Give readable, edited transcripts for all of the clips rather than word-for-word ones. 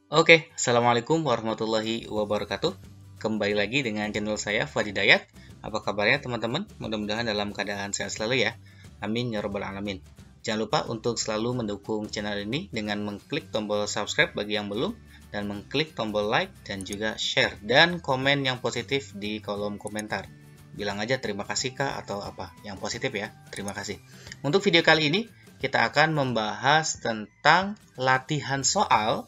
Oke, Assalamualaikum warahmatullahi wabarakatuh. Kembali lagi dengan channel saya, Fadi Dayat. Apa kabarnya teman-teman? Mudah-mudahan dalam keadaan sehat selalu ya. Amin ya robbal alamin. Jangan lupa untuk selalu mendukung channel ini dengan mengklik tombol subscribe bagi yang belum, dan mengklik tombol like dan juga share dan komen yang positif di kolom komentar. Bilang aja terima kasih kak atau apa yang positif ya. Terima kasih. Untuk video kali ini kita akan membahas tentang latihan soal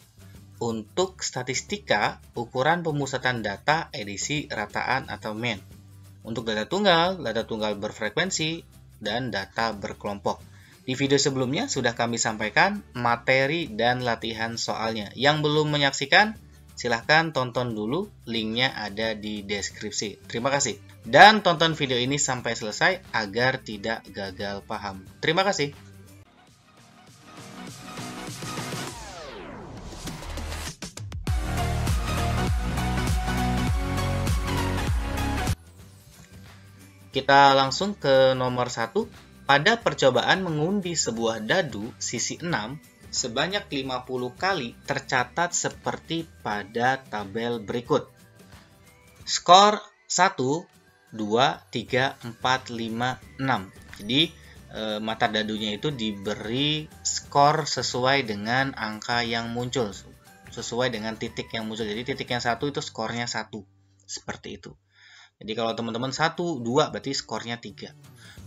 untuk statistika, ukuran pemusatan data edisi rataan atau MEN. Untuk data tunggal berfrekuensi, dan data berkelompok. Di video sebelumnya sudah kami sampaikan materi dan latihan soalnya. Yang belum menyaksikan, silahkan tonton dulu, linknya ada di deskripsi. Terima kasih. Dan tonton video ini sampai selesai agar tidak gagal paham. Terima kasih. Kita langsung ke nomor 1. Pada percobaan mengundi sebuah dadu sisi 6 sebanyak 50 kali tercatat seperti pada tabel berikut. Skor 1, 2, 3, 4, 5, 6. Jadi mata dadunya itu diberi skor sesuai dengan angka yang muncul, sesuai dengan titik yang muncul. Jadi titik yang 1 itu skornya 1. Seperti itu. Jadi kalau teman-teman 1, 2 berarti skornya 3.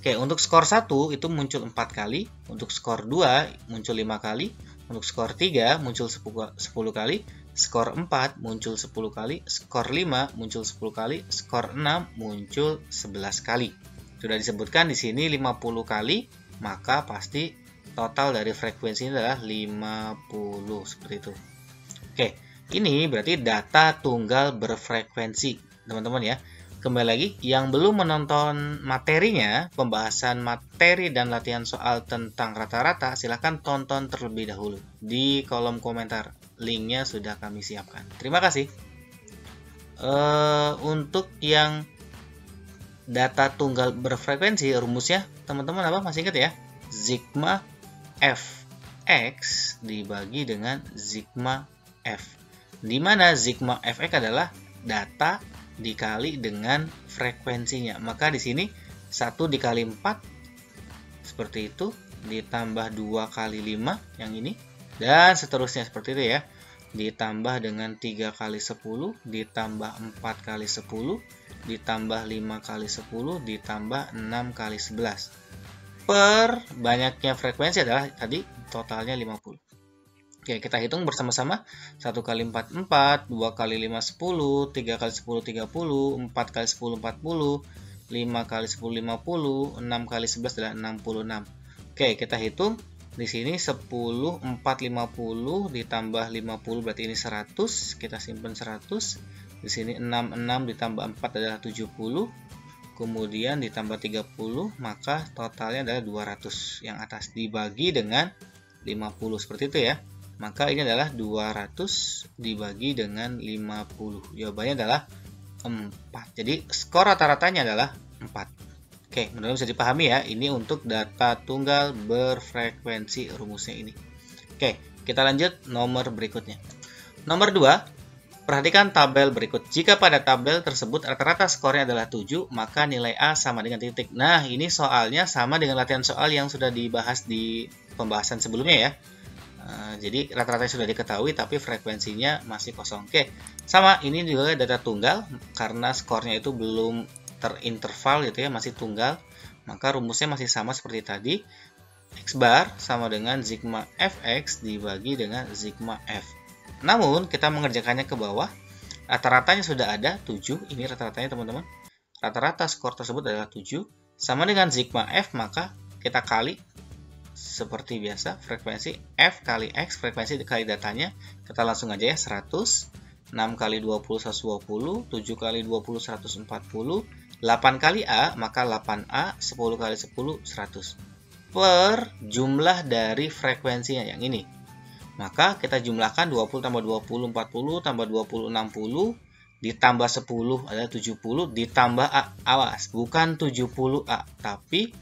Oke, untuk skor 1 itu muncul 4 kali, untuk skor 2 muncul 5 kali, untuk skor 3 muncul 10 kali, skor 4 muncul 10 kali, skor 5 muncul 10 kali, skor 6 muncul 11 kali. Sudah disebutkan di sini 50 kali, maka pasti total dari frekuensinya adalah 50, seperti itu. Oke, ini berarti data tunggal berfrekuensi, teman-teman ya. Kembali lagi, yang belum menonton materinya, pembahasan materi dan latihan soal tentang rata-rata, silahkan tonton terlebih dahulu di kolom komentar. Linknya sudah kami siapkan. Terima kasih. Untuk yang data tunggal berfrekuensi, rumusnya teman-teman apa? Masih ingat ya? Sigma Fx dibagi dengan sigma F. Di mana sigma Fx adalah data dikali dengan frekuensinya. Maka di sini 1 dikali 4 seperti itu, ditambah 2 kali 5 yang ini, dan seterusnya seperti itu ya. Ditambah dengan 3 kali 10, ditambah 4 kali 10, ditambah 5 kali 10, ditambah 6 kali 11. Per banyaknya frekuensi adalah tadi totalnya 50. Oke, kita hitung bersama-sama. 1 kali 4, 4, 2 kali 5, 10, 3 kali 10, 30, 4 kali 10, 40, 5 kali 10, 50, 6 kali 11 adalah 66. Oke, kita hitung. Di sini 10, 4, 50, ditambah 50 berarti ini 100. Kita simpan 100. Di sini 6, 6 ditambah 4 adalah 70. Kemudian ditambah 30, maka totalnya adalah 200 yang atas. Dibagi dengan 50, seperti itu ya. Maka ini adalah 200 dibagi dengan 50. Jawabannya adalah 4. Jadi skor rata-ratanya adalah 4. Oke, mudah-mudahan bisa dipahami ya. Ini untuk data tunggal berfrekuensi rumusnya ini. Oke, kita lanjut nomor berikutnya. Nomor 2, perhatikan tabel berikut. Jika pada tabel tersebut rata-rata skornya adalah 7, maka nilai A sama dengan titik. Nah, ini soalnya sama dengan latihan soal yang sudah dibahas di pembahasan sebelumnya ya. Jadi rata-rata sudah diketahui tapi frekuensinya masih kosong. Oke, sama ini juga data tunggal karena skornya itu belum terinterval gitu ya, masih tunggal. Maka rumusnya masih sama seperti tadi. X bar sama dengan sigma Fx dibagi dengan sigma F. Namun kita mengerjakannya ke bawah. Rata-ratanya sudah ada 7. Ini rata-ratanya teman-teman. Rata-rata skor tersebut adalah 7. Sama dengan sigma F, maka kita kali seperti biasa, frekuensi F kali X, frekuensi dikali datanya. Kita langsung aja ya, 100, 6 kali 20, 120, 7 kali 20, 140, 8 kali A, maka 8A, 10 kali 10, 100. Per jumlah dari frekuensinya yang ini. Maka kita jumlahkan 20 tambah 20, 40, tambah 20, 60, ditambah 10 adalah 70, ditambah A. Awas, bukan 70A, tapi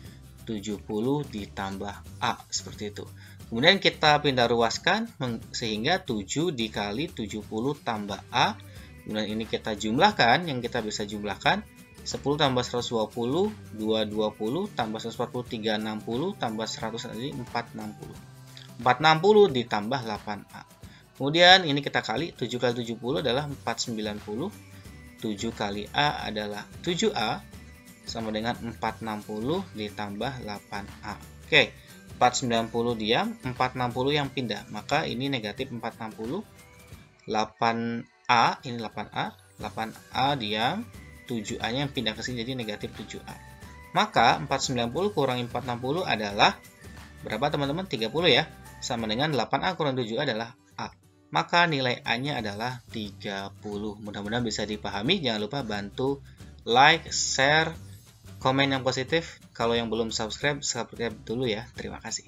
70 ditambah A, seperti itu. Kemudian kita pindah ruaskan sehingga 7 dikali 70 tambah A. Kemudian ini kita jumlahkan, yang kita bisa jumlahkan 10 tambah 120, 220 tambah 140, 360 tambah 100, jadi 460. 460 ditambah 8A. Kemudian ini kita kali, 7 kali 70 adalah 490. 7 kali A adalah 7A, sama dengan 460 ditambah 8A. Oke, 490 diam, 460 yang pindah. Maka ini negatif 460. 8A, ini 8A. 8A diam, 7A-nya yang pindah ke sini jadi negatif 7A. Maka 490 kurangi 460 adalah berapa teman-teman? 30 ya. Sama dengan 8A kurang 7A adalah A. Maka nilai A-nya adalah 30. Mudah-mudahan bisa dipahami. Jangan lupa bantu like, share, komen yang positif. Kalau yang belum subscribe dulu ya. Terima kasih.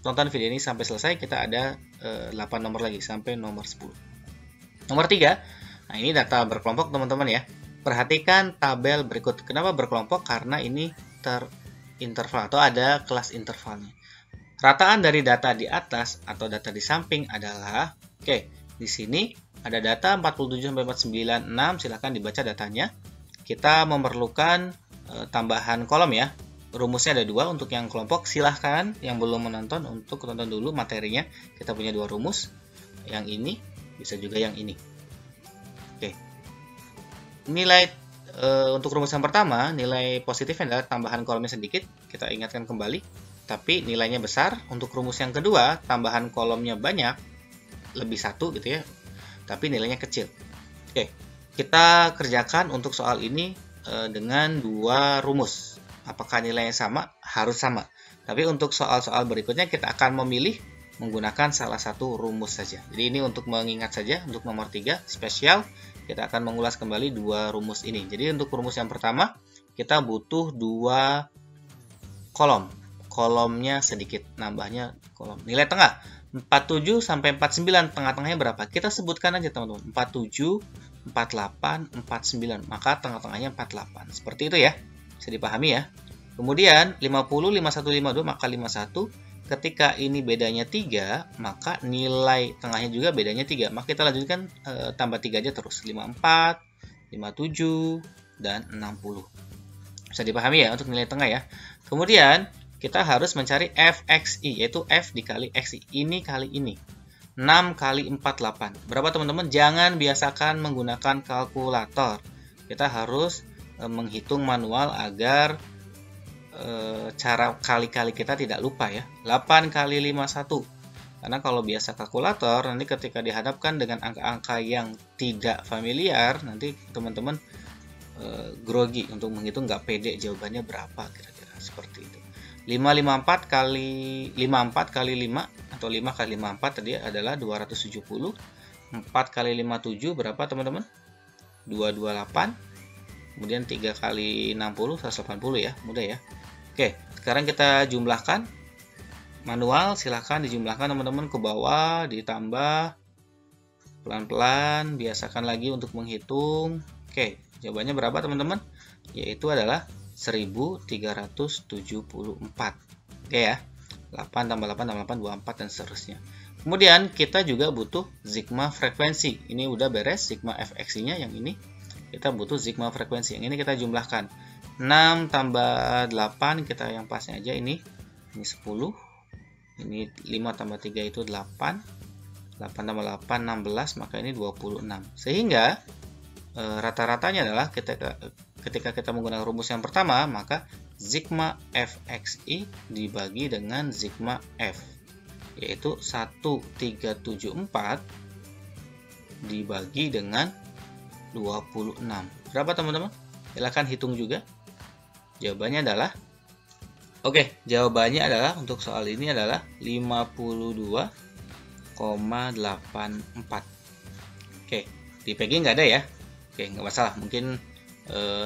Tonton video ini sampai selesai. Kita ada 8 nomor lagi sampai nomor 10. Nomor 3. Nah, ini data berkelompok teman-teman ya. Perhatikan tabel berikut. Kenapa berkelompok? Karena ini terinterval atau ada kelas intervalnya. Rataan dari data di atas atau data di samping adalah, oke, di sini ada data 47 sampai 496. Silahkan dibaca datanya. Kita memerlukan tambahan kolom ya. Rumusnya ada 2 untuk yang kelompok. Silahkan yang belum menonton untuk tonton dulu materinya. Kita punya 2 rumus. Yang ini bisa juga yang ini. Oke. Nilai untuk rumus yang pertama, nilai positifnya adalah tambahan kolomnya sedikit. Kita ingatkan kembali. Tapi nilainya besar. Untuk rumus yang kedua, tambahan kolomnya banyak. Lebih 1 gitu ya. Tapi nilainya kecil. Oke. Kita kerjakan untuk soal ini dengan 2 rumus. Apakah nilainya sama? Harus sama. Tapi untuk soal-soal berikutnya kita akan memilih menggunakan salah satu rumus saja. Jadi ini untuk mengingat saja. Untuk nomor 3 spesial, kita akan mengulas kembali 2 rumus ini. Jadi untuk rumus yang pertama, kita butuh 2 kolom. Kolomnya sedikit, nambahnya kolom. Nilai tengah 47 sampai 49, tengah-tengahnya berapa? Kita sebutkan aja teman-teman. 47, 48, 49. Maka tengah-tengahnya 48. Seperti itu ya. Bisa dipahami ya. Kemudian 50, 51, 52, maka 51. Ketika ini bedanya 3, maka nilai tengahnya juga bedanya 3. Maka kita lanjutkan tambah 3 aja terus. 54, 57, dan 60. Bisa dipahami ya untuk nilai tengah ya. Kemudian kita harus mencari fxi, yaitu f dikali xi. Ini kali ini. 6 kali 4, 8. Berapa teman-teman? Jangan biasakan menggunakan kalkulator. Kita harus menghitung manual agar cara kali-kali kita tidak lupa ya. 8 kali 51. Karena kalau biasa kalkulator, nanti ketika dihadapkan dengan angka-angka yang tidak familiar, nanti teman-teman grogi untuk menghitung, nggak pede jawabannya berapa kira-kira seperti itu. 554 kali 54 kali 5 atau 5 kali 54 tadi adalah 270. 4 kali 57 berapa teman-teman? 228. Kemudian 3 kali 60 180 ya, mudah ya. Oke, sekarang kita jumlahkan. Manual silahkan dijumlahkan teman-teman ke bawah, ditambah pelan-pelan, biasakan lagi untuk menghitung. Oke, jawabannya berapa teman-teman? Yaitu adalah 1374. Oke ya. 8 tambah 8 tambah 8 24 dan seterusnya. Kemudian kita juga butuh sigma frekuensi. Ini udah beres sigma fxi-nya yang ini. Kita butuh sigma frekuensi. Yang ini kita jumlahkan. 6 tambah 8 kita yang pasnya aja ini. Ini 10. Ini 5 tambah 3 itu 8. 8 tambah 8 16, maka ini 26. Sehingga rata-ratanya adalah ketika kita menggunakan rumus yang pertama, maka sigma fxi dibagi dengan sigma f, yaitu 1374 dibagi dengan 26. Berapa teman-teman? Silahkan hitung juga. Jawabannya adalah, jawabannya adalah untuk soal ini adalah 52,84. Oke, di PG nggak ada ya. Oke, nggak masalah. Mungkin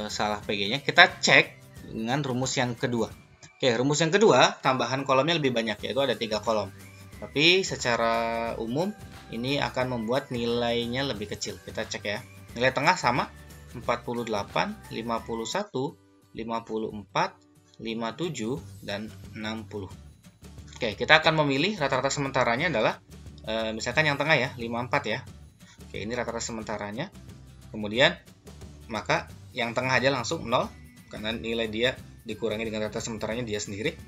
salah PG-nya. Kita cek dengan rumus yang kedua. Oke, rumus yang kedua, tambahan kolomnya lebih banyak, yaitu ada 3 kolom. Tapi secara umum, ini akan membuat nilainya lebih kecil. Kita cek ya. Nilai tengah sama, 48, 51, 54, 57, dan 60. Oke, kita akan memilih rata-rata sementaranya adalah misalkan yang tengah ya, 54 ya. Oke, ini rata-rata sementaranya. Kemudian maka yang tengah aja langsung 0 karena nilai dia dikurangi dengan rata-rata sementaranya dia sendiri.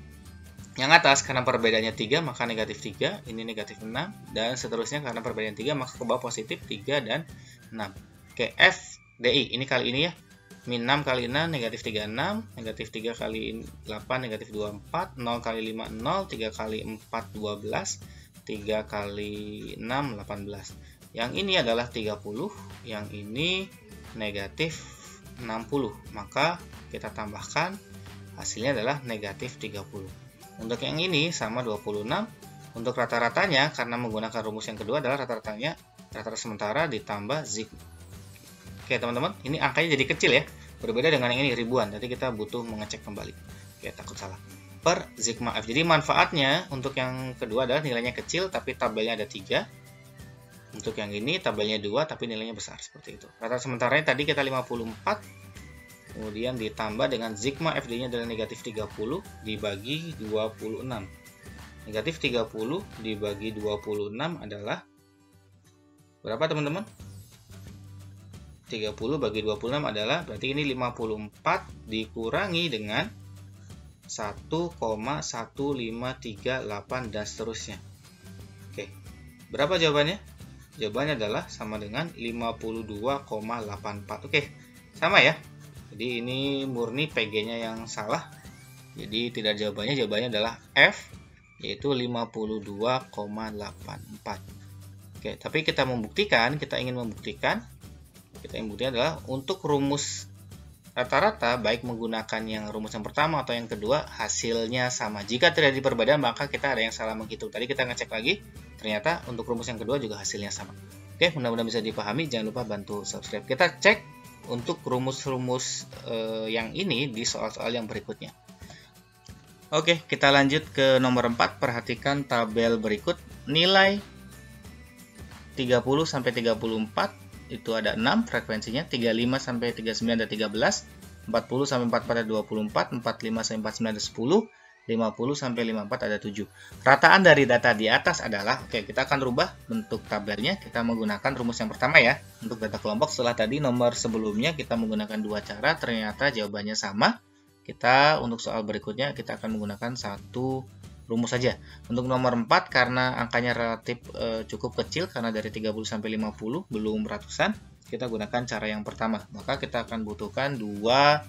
Yang atas karena perbedaannya 3 maka negatif 3, ini negatif 6 dan seterusnya karena perbedaan 3 maka ke bawah positif 3 dan 6. Oke, F DI ini kali ini ya. Min 6 kali 6 negatif 36, negatif 3 kali 8 negatif 24, 0 kali 5 0, 3 kali 4 12, 3 kali 6 18. Yang ini adalah 30, yang ini negatif 60. Maka kita tambahkan hasilnya adalah negatif 30. Untuk yang ini sama 26. Untuk rata-ratanya karena menggunakan rumus yang kedua adalah rata-rata sementara ditambah sigma. Oke teman-teman, ini angkanya jadi kecil ya. Berbeda dengan yang ini ribuan, jadi kita butuh mengecek kembali. Oke, takut salah. Per sigma F. Jadi manfaatnya untuk yang kedua adalah nilainya kecil tapi tabelnya ada 3. Untuk yang ini tabelnya 2 tapi nilainya besar, seperti itu. Rata sementaranya tadi kita 54. Kemudian ditambah dengan sigma FD-nya adalah negatif 30 dibagi 26. Negatif 30 dibagi 26 adalah berapa teman-teman? 30 bagi 26 adalah, berarti ini 54 dikurangi dengan 1,1538 dan seterusnya. Oke, berapa jawabannya? Jawabannya adalah sama dengan 52,84. Oke, sama ya. Jadi ini murni PG-nya yang salah. Jadi tidak jawabannya adalah F, yaitu 52,84. Oke, tapi kita ingin membuktikan adalah untuk rumus rata-rata, baik menggunakan yang rumus yang pertama atau yang kedua, hasilnya sama. Jika terjadi perbedaan, maka kita ada yang salah menghitung. Tadi kita ngecek lagi, ternyata untuk rumus yang kedua juga hasilnya sama. Oke, mudah-mudahan bisa dipahami. Jangan lupa bantu subscribe. Kita cek untuk rumus-rumus yang ini di soal-soal yang berikutnya. Oke, kita lanjut ke nomor 4. Perhatikan tabel berikut. Nilai 30 sampai 34 itu ada 6 frekuensinya, 35 sampai 39 ada 13, 40 sampai 44 ada 24, 45 sampai 49 ada 10, 50 sampai 54 ada 7. Rataan dari data di atas adalah, oke, kita akan rubah bentuk tabelnya. Kita menggunakan rumus yang pertama ya. Untuk data kelompok, setelah tadi nomor sebelumnya kita menggunakan dua cara, ternyata jawabannya sama. Kita untuk soal berikutnya kita akan menggunakan satu rumus saja. Untuk nomor 4 karena angkanya relatif cukup kecil karena dari 30 sampai 50 belum ratusan, kita gunakan cara yang pertama. Maka kita akan butuhkan dua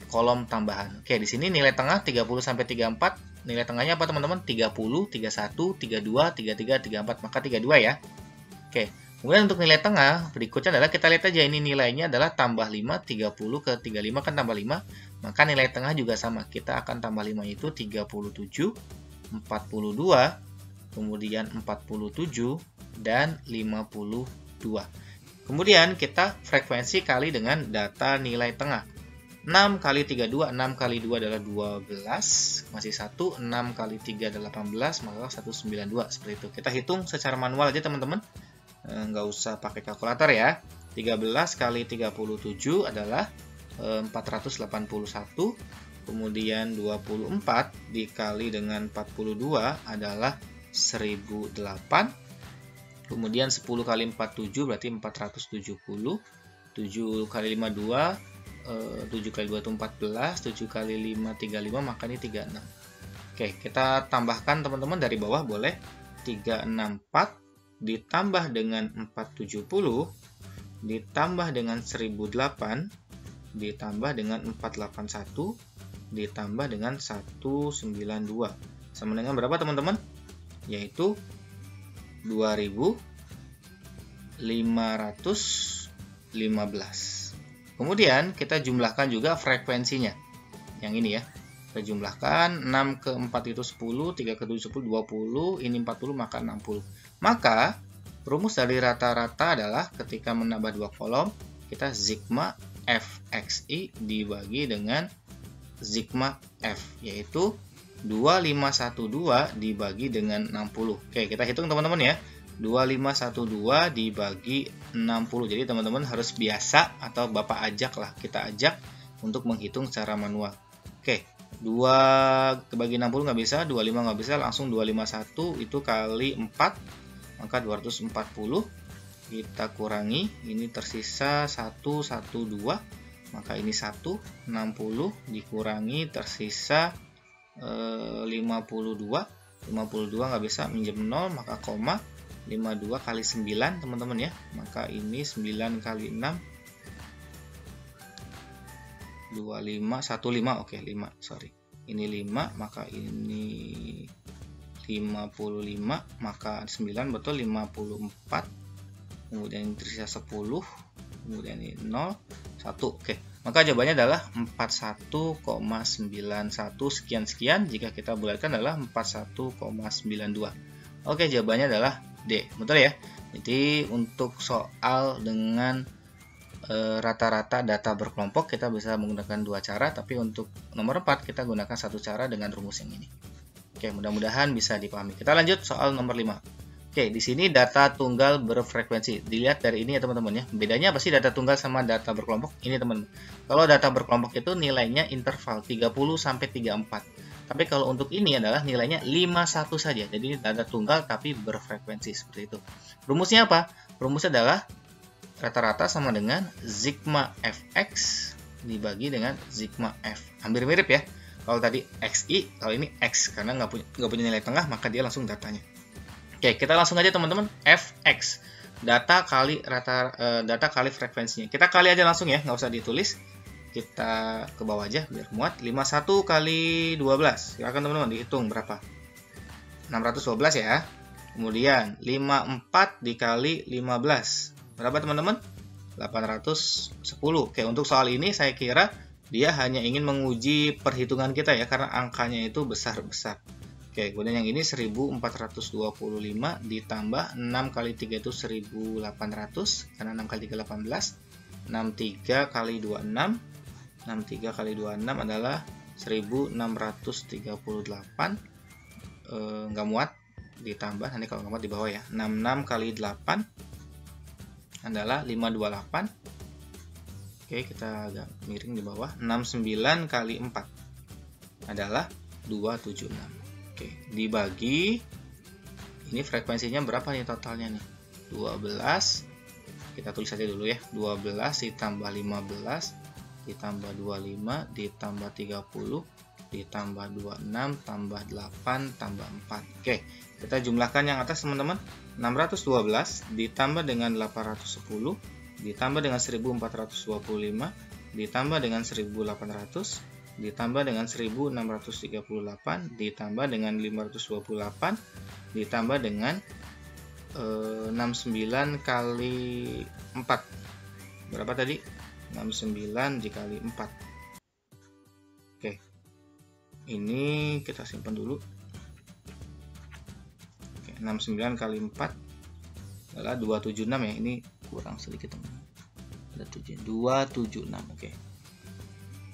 kolom tambahan. Oke, di sini nilai tengah 30 sampai 34. Nilai tengahnya apa teman-teman? 30, 31, 32, 33, 34. Maka 32 ya. Oke. Kemudian untuk nilai tengah berikutnya adalah kita lihat aja ini nilainya adalah tambah 5, 30 ke 35 kan tambah 5. Maka nilai tengah juga sama. Kita akan tambah 5 itu 37, 42, kemudian 47, dan 52. Kemudian kita frekuensi kali dengan data nilai tengah. 6 kali 32, 6 kali 2 adalah 12, masih 1, 6 kali 3 adalah 18, maka 192, seperti itu. Kita hitung secara manual aja teman-teman, nggak usah pakai kalkulator ya. 13 kali 37 adalah 481, kemudian 24 dikali dengan 42 adalah 1008, kemudian 10 kali 47 berarti 470, 7 kali 5 2, 7 kali 2 itu 14, 7 kali 5 35, maka ini 36. Oke, kita tambahkan teman-teman dari bawah boleh. 364 ditambah dengan 470 ditambah dengan 1008 ditambah dengan 481 ditambah dengan 192 sama dengan berapa teman-teman? Yaitu 2515. Kemudian kita jumlahkan juga frekuensinya. Yang ini ya. Kita jumlahkan 6 ke 4 itu 10, 3 ke 7 10, 20, ini 40 maka 60. Maka rumus dari rata-rata adalah ketika menambah dua kolom, kita sigma fxi dibagi dengan sigma f, yaitu 2512 dibagi dengan 60. Oke, kita hitung teman-teman ya. 2512 dibagi 60. Jadi teman-teman harus biasa atau Bapak ajak lah, kita ajak untuk menghitung secara manual. Oke, 2 bagi 60 nggak bisa, 25 nggak bisa, langsung 251 itu kali 4, maka 240. Kita kurangi, ini tersisa 112, maka ini 1, 60 dikurangi tersisa 52. 52 nggak bisa, minjem 0, maka koma. 52 kali 9 teman-teman ya, maka ini 9 kali 6 25, 15, oke 5, sorry. Ini 5, maka ini 55, maka 9 betul 54. Kemudian ini tersisa 10, kemudian ini 0, 1. Oke, maka jawabannya adalah 41,91 sekian-sekian. Jika kita bulatkan adalah 41,92. Oke, jawabannya adalah D. Betul ya? Jadi untuk soal dengan rata-rata data berkelompok kita bisa menggunakan 2 cara, tapi untuk nomor 4 kita gunakan 1 cara dengan rumus yang ini. Oke, mudah-mudahan bisa dipahami. Kita lanjut soal nomor 5. Oke, di sini data tunggal berfrekuensi. Dilihat dari ini ya teman-teman ya. Bedanya apa sih data tunggal sama data berkelompok? Ini teman-teman. Kalau data berkelompok itu nilainya interval 30 sampai 34. Tapi kalau untuk ini adalah nilainya 51 saja. Jadi data tunggal tapi berfrekuensi seperti itu. Rumusnya apa? Rumusnya adalah rata-rata sama dengan sigma fx dibagi dengan sigma f. Hampir mirip ya. Kalau tadi xi, kalau ini x karena nggak punya nilai tengah, maka dia langsung datanya. Oke, kita langsung aja teman-teman. Fx data kali frekuensinya. Kita kali aja langsung ya, nggak usah ditulis. Kita ke bawah aja biar muat. 51 kali 12. Silakan teman-teman dihitung berapa? 612 ya. Kemudian 54 dikali 15. Berapa teman-teman? 810. Oke, untuk soal ini saya kira dia hanya ingin menguji perhitungan kita ya, karena angkanya itu besar-besar. Oke, kemudian yang ini 1425 ditambah 6 kali 3 itu 1800, karena 6 kali 3 18. 63 kali 26. 63 kali 26 adalah 1638. Nggak muat, ditambah nanti kalau nggak muat di bawah ya. 66 kali 8 adalah 528. Oke, kita agak miring di bawah. 69 kali 4 adalah 276. Oke, dibagi ini frekuensinya berapa nih totalnya nih? 12. Kita tulis saja dulu ya. 12 ditambah 15 ditambah 25 ditambah 30 ditambah 26 tambah 8 tambah 4. Oke, kita jumlahkan yang atas teman-teman. 612 ditambah dengan 810 ditambah dengan 1425 ditambah dengan 1800 ditambah dengan 1638 ditambah dengan 528 ditambah dengan 69 kali 4. Berapa tadi? 69 dikali 4. Oke, ini kita simpan dulu. 69 kali 4 adalah 276 ya. Ini kurang sedikit teman. Ada 276. Oke.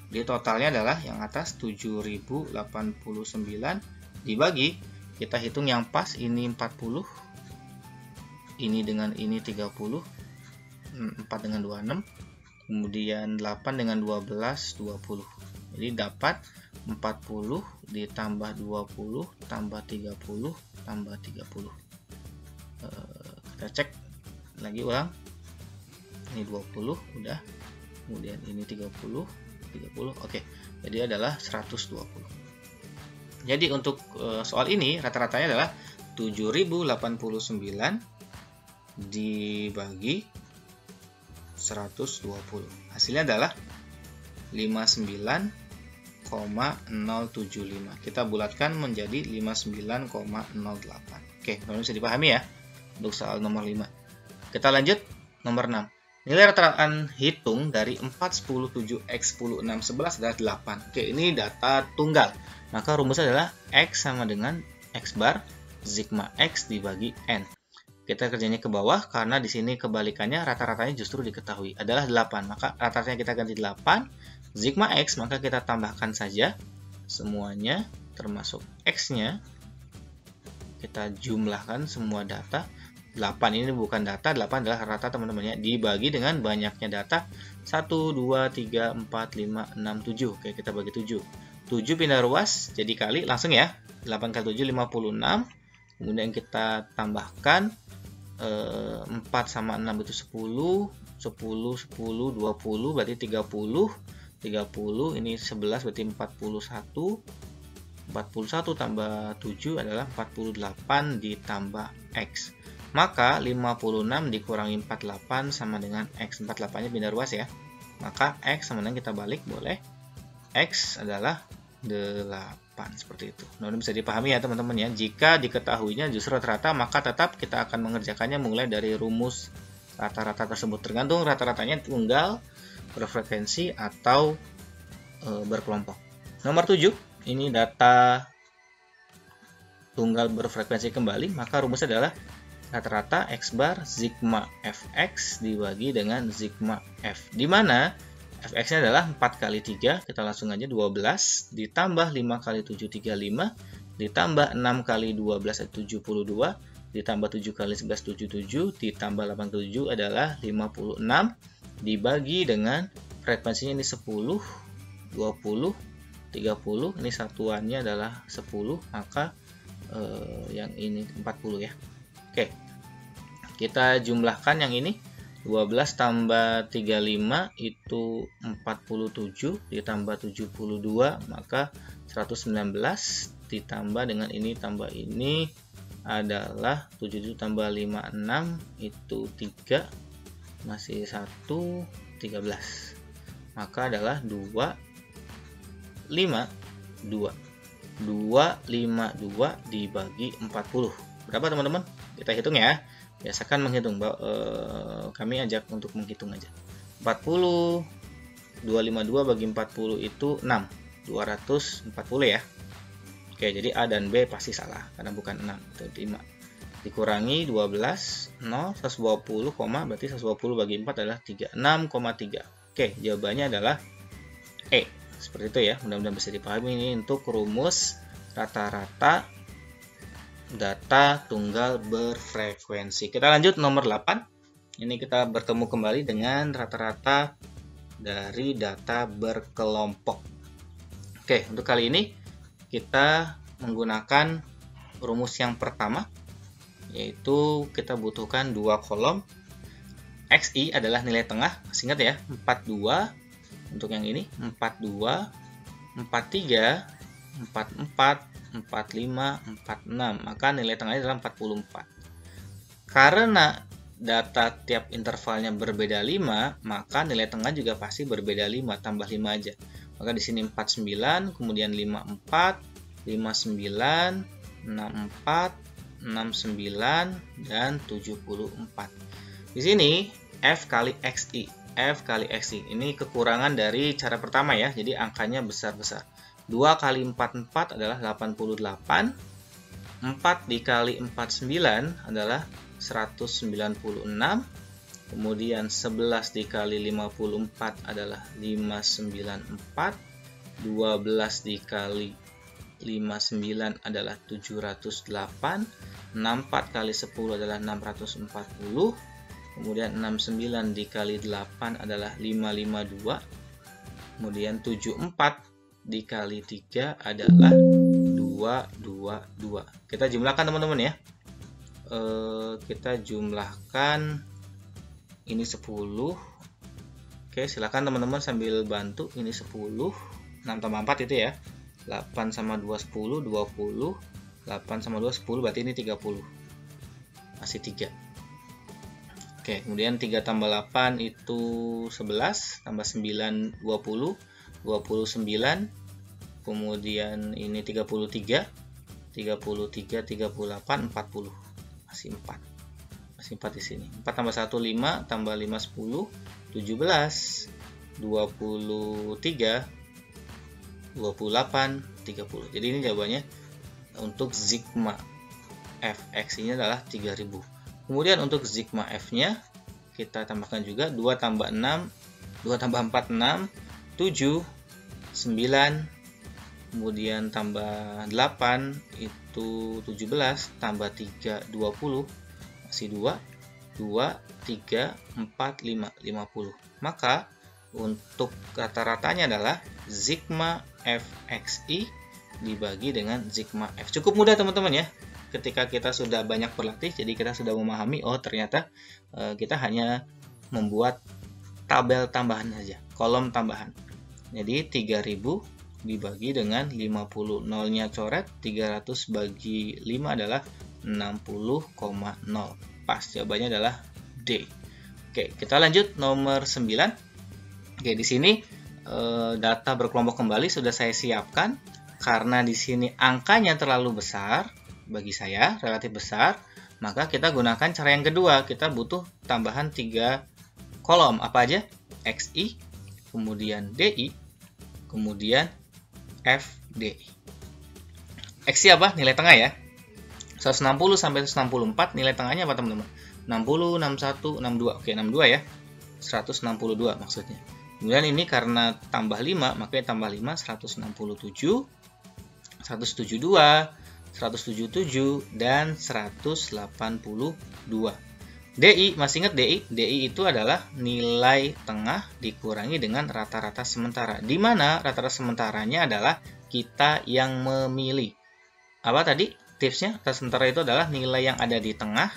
Jadi totalnya adalah yang atas 7089 dibagi, kita hitung yang pas ini 40. Ini dengan ini 30. 4 dengan 26. Kemudian 8 dengan 12 20. Jadi dapat 40 ditambah 20 tambah 30 tambah 30. Kita cek lagi ulang. Ini 20 udah. Kemudian ini 30. Oke. Jadi adalah 120. Jadi untuk soal ini rata-ratanya adalah 7089 dibagi 120. Hasilnya adalah 59,075. Kita bulatkan menjadi 59,08. Oke, bisa dipahami ya untuk soal nomor 5. Kita lanjut nomor 6. Nilai rata-rata hitung dari 4, 10, 7, X, 10, 6, 11 adalah 8. Oke, ini data tunggal. Maka rumusnya adalah X sama dengan X bar sigma X dibagi N. Kita kerjanya ke bawah karena di sini kebalikannya rata-ratanya justru diketahui adalah 8. Maka rata-ratanya kita ganti 8. Sigma X maka kita tambahkan saja semuanya termasuk X-nya. Kita jumlahkan semua data. 8 ini bukan data, 8 adalah rata teman-teman ya. Dibagi dengan banyaknya data 1, 2, 3, 4, 5, 6, 7. Oke, kita bagi 7. 7 pindah ruas jadi kali langsung ya. 8 kali 7 56. Kemudian kita tambahkan 4 sama 6 itu 10, 10, 10, 20 berarti 30, 30 ini 11 berarti 41, 41 tambah 7 adalah 48 ditambah X. Maka 56 dikurangi 48 sama dengan X. 48 nya pindah ruas ya. Maka X sama dengan kita balik boleh. X adalah 8 seperti itu. Nah, ini bisa dipahami ya teman-teman ya. Jika diketahuinya justru rata-rata, maka tetap kita akan mengerjakannya mulai dari rumus rata-rata tersebut. Tergantung rata-ratanya tunggal, berfrekuensi, atau berkelompok. Nomor 7, ini data tunggal berfrekuensi kembali, maka rumusnya adalah rata-rata X bar sigma Fx dibagi dengan sigma F, di mana Fx-nya adalah 4 kali 3, kita langsung aja 12, ditambah 5 kali 7, 35, ditambah 6 kali 12, 72, ditambah 7 kali 11, 77, ditambah 8 kali 7 adalah 56, dibagi dengan frekuensinya ini 10, 20, 30, ini satuannya adalah 10, maka yang ini 40 ya. Oke, kita jumlahkan yang ini. 12 tambah 35 itu 47, ditambah 72 maka 119, ditambah dengan ini tambah ini adalah 77 tambah 56 itu 3, masih 1, 13, maka adalah 252 dibagi 40. Berapa teman-teman? Kita hitung ya. Biasakan menghitung, kami ajak untuk menghitung aja. 40, 252 bagi 40 itu 6, 240 ya. Oke, jadi A dan B pasti salah, karena bukan 6, itu 5. Dikurangi 12, 0, 120, berarti 120 bagi 4 adalah 3, 6,3. Oke, jawabannya adalah E. Seperti itu ya, mudah-mudahan bisa dipahami ini untuk rumus rata-rata data tunggal berfrekuensi. Kita lanjut nomor 8. Ini kita bertemu kembali dengan rata-rata dari data berkelompok. Oke, untuk kali ini kita menggunakan rumus yang pertama, yaitu kita butuhkan 2 kolom. XI adalah nilai tengah, masih ingat ya, 42 untuk yang ini, 42, 43, 44, 45, 46, maka nilai tengahnya adalah 44. Karena data tiap intervalnya berbeda 5, maka nilai tengah juga pasti berbeda 5, tambah 5 aja. Maka di sini 49, kemudian 54, 59, 64, 69, dan 74. Di sini F kali XI, F kali XI. Ini kekurangan dari cara pertama ya, jadi angkanya besar-besar. 2 kali 44 adalah 88, 4 dikali 49 adalah 196, kemudian 11 dikali 54 adalah 594, 12 dikali 59 adalah 708, 64 kali 10 adalah 640, kemudian 69 dikali 8 adalah 552, kemudian 74 dikali 3 adalah 222. Kita jumlahkan teman-teman ya. Kita jumlahkan ini 10. Oke, silakan teman-teman sambil bantu. Ini 10, 6 tambah 4 itu ya. 8 sama 2 10, 20. 8 sama 2 10, berarti ini 30. Masih 3. Oke, kemudian 3 tambah 8 itu 11, tambah 9 20. 29, kemudian ini 33, 38, 40, masih 4 di sini. 4 tambah 1 5, tambah 5 10, 17, 23, 28, 30. Jadi ini jawabannya untuk sigma Fx ini adalah 3000. Kemudian untuk sigma F-nya kita tambahkan juga 2 tambah 6, 2 tambah 4 6, 7, 9, kemudian tambah 8 itu 17, tambah 3 20, masih 2, 2, 3, 4, 5, 50. Maka untuk rata-ratanya adalah sigma fxi dibagi dengan sigma f. Cukup mudah teman-teman ya. Ketika kita sudah banyak berlatih, jadi kita sudah memahami, oh ternyata kita hanya membuat tabel tambahan saja, kolom tambahan. Jadi 3000 dibagi dengan 50, nolnya coret, 300 bagi 5 adalah 60,0. Pas, jawabannya adalah D. Oke, kita lanjut nomor 9. Oke, di sini data berkelompok kembali sudah saya siapkan. Karena di sini angkanya terlalu besar, bagi saya relatif besar, maka kita gunakan cara yang kedua. Kita butuh tambahan 3 kolom. Apa aja? XI, kemudian DI, kemudian FDI. XI apa? Nilai tengah ya. 160 sampai 164, nilai tengahnya apa teman-teman? 60, 61, 62. Oke, 62 ya. 162 maksudnya. Kemudian ini karena tambah 5, makanya tambah 5, 167, 172, 177, dan 182. DI, masih ingat DI? DI itu adalah nilai tengah dikurangi dengan rata-rata sementara. Di mana rata-rata sementaranya adalah kita yang memilih. Apa tadi tipsnya? Rata sementara itu adalah nilai yang ada di tengah.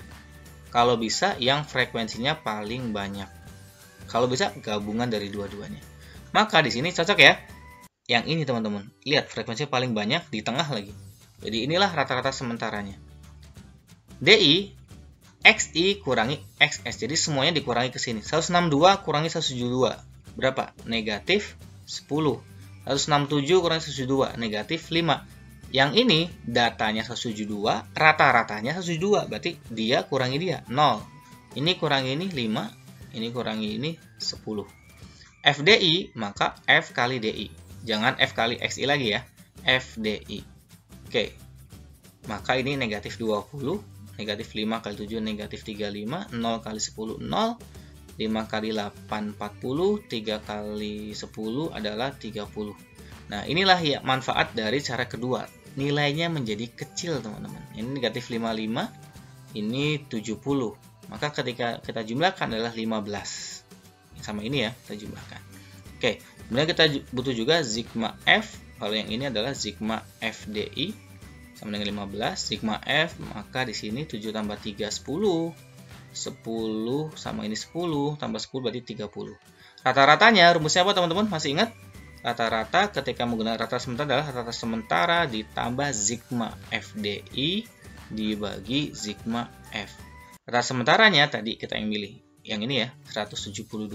Kalau bisa yang frekuensinya paling banyak. Kalau bisa gabungan dari dua-duanya. Maka di sini cocok ya. Yang ini teman-teman. Lihat frekuensinya paling banyak di tengah lagi. Jadi inilah rata-rata sementaranya. DI XI kurangi XS. Jadi semuanya dikurangi ke sini. 162 kurangi 172. Berapa? Negatif 10. 167 kurangi 172. Negatif 5. Yang ini datanya 172. Rata-ratanya 172. Berarti dia kurangi dia. 0. Ini kurangi ini 5. Ini kurangi ini 10. FDI maka F kali DI. Jangan F kali XI lagi ya. FDI. Oke. Maka ini negatif 20. Negatif 5 kali 7 negatif 35, 0 kali 10 0, 5 kali 8 40, 3 kali 10 adalah 30. Nah inilah ya manfaat dari cara kedua, nilainya menjadi kecil teman-teman. Ini negatif 55, ini 70, maka ketika kita jumlahkan adalah 15. Sama ini ya kita jumlahkan. Oke, kemudian kita butuh juga sigma F, kalau yang ini adalah sigma FDI sama dengan 15, sigma F, maka di sini 7 tambah 3, 10. 10 sama ini 10, tambah 10 berarti 30. Rata-ratanya, rumusnya apa teman-teman? Masih ingat? Rata-rata ketika menggunakan rata sementara adalah rata sementara ditambah sigma FDI dibagi sigma F. Rata sementaranya tadi kita yang milih. Yang ini ya, 172.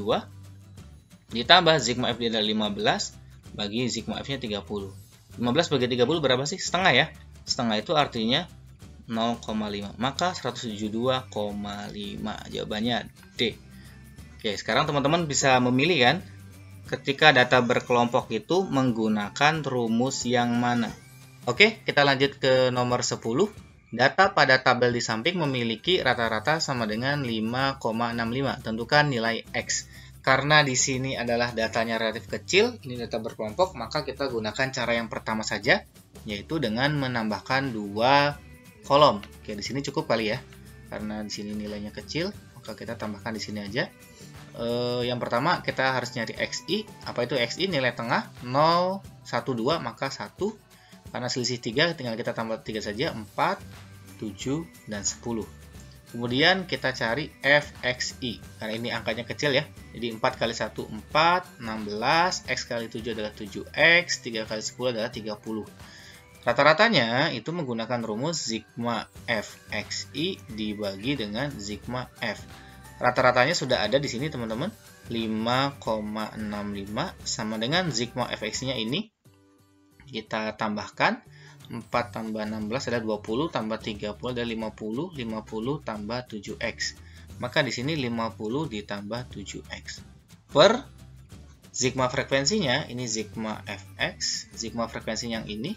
Ditambah sigma FDI adalah 15, bagi sigma F-nya 30. 15 bagi 30 berapa sih? Setengah ya. Setengah itu artinya 0,5. Maka 172,5. Jawabannya D. Oke, sekarang teman-teman bisa memilih kan, ketika data berkelompok itu menggunakan rumus yang mana. Oke, kita lanjut ke nomor 10. Data pada tabel di samping memiliki rata-rata sama dengan 5,65. Tentukan nilai X. Karena di sini adalah datanya relatif kecil, ini data berkelompok, maka kita gunakan cara yang pertama saja, yaitu dengan menambahkan 2 kolom. Oke, di sini cukup kali ya. Karena di sini nilainya kecil, maka kita tambahkan di sini aja. Yang pertama kita harus nyari XI. Apa itu XI? Nilai tengah 0, 1, 2, maka 1. Karena selisih 3, tinggal kita tambah 3 saja, 4, 7, dan 10. Kemudian kita cari FXI, karena ini angkanya kecil ya. Jadi 4 kali 1, 4, 16, X kali 7 adalah 7X, 3 kali 10 adalah 30. Rata-ratanya itu menggunakan rumus sigma FXI dibagi dengan sigma F. Rata-ratanya sudah ada di sini teman-teman, 5,65 sama dengan sigma FXI-nya ini. Kita tambahkan 4 tambah 16 adalah 20, tambah 30 adalah 50, 50 tambah 7X. Maka di sini 50 ditambah 7X. Per sigma frekuensinya, ini sigma Fx, sigma frekuensi yang ini,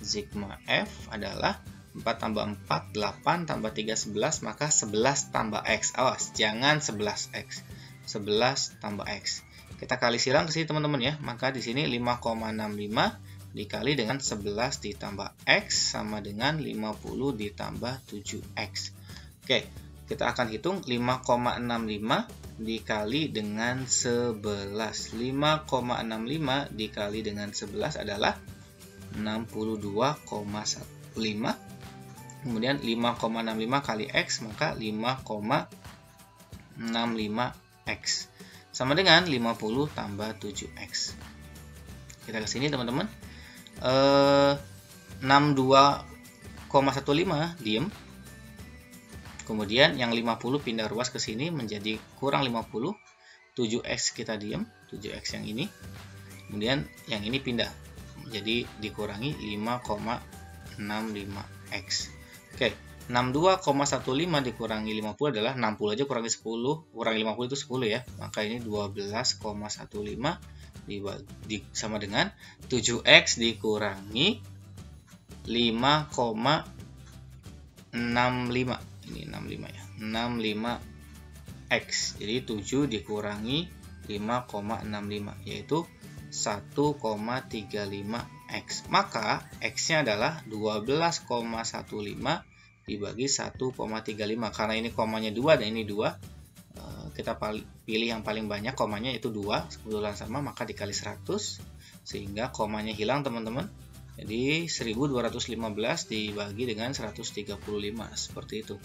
sigma F adalah 4 tambah 4, 8 tambah 3, 11, maka 11 tambah X. Awas, jangan 11X. 11 tambah X. Kita kali silang ke sini teman-teman ya, maka di sini 5,65 dikali dengan 11 ditambah X sama dengan 50 ditambah 7X. Oke, kita akan hitung 5,65 dikali dengan 11. 5,65 dikali dengan 11 adalah 62,15. Kemudian 5,65 kali X, maka 5,65X. Sama dengan 50 tambah 7X. Kita ke sini teman-teman. 62,15 diem. Kemudian yang 50 pindah ruas ke sini menjadi kurang 50. 7X kita diem, 7X yang ini. Kemudian yang ini pindah. Jadi dikurangi 5,65X. Oke, 62,15 dikurangi 50 adalah 60 aja kurangi 10. Kurangi 50 itu 10 ya. Maka ini 12,15 sama dengan 7X dikurangi 5,65. Ini 65 ya, 65X. Jadi 7 dikurangi 5,65 yaitu 1,35X. Maka X-nya adalah 12,15 dibagi 1,35. Karena ini komanya 2 dan ini 2, kita pilih yang paling banyak komanya itu 2, kebetulan sama, maka dikali 100 sehingga komanya hilang teman-teman. Jadi 1215 dibagi dengan 135, seperti itu.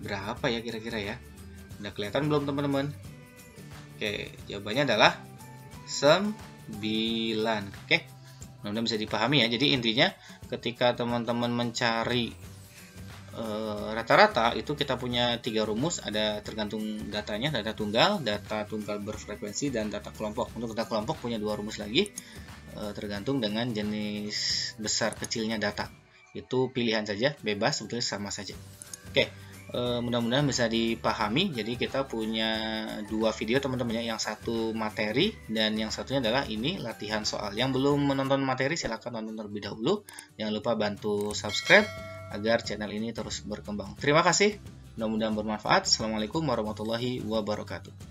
Berapa ya kira-kira ya? Udah kelihatan belum teman-teman? Oke, jawabannya adalah 9. Oke, mudah-mudahan bisa dipahami ya. Jadi intinya ketika teman-teman mencari rata-rata itu kita punya 3 rumus, ada tergantung datanya, data tunggal berfrekuensi, dan data kelompok. Untuk data kelompok punya 2 rumus lagi, tergantung dengan jenis besar kecilnya data. Itu pilihan saja, bebas, sebetulnya sama saja. Oke, mudah-mudahan bisa dipahami. Jadi kita punya 2 video teman-teman ya, yang satu materi dan yang satunya adalah ini latihan soal. Yang belum menonton materi silahkan nonton terlebih dahulu. Jangan lupa bantu subscribe agar channel ini terus berkembang. Terima kasih, mudah-mudahan bermanfaat. Assalamualaikum warahmatullahi wabarakatuh.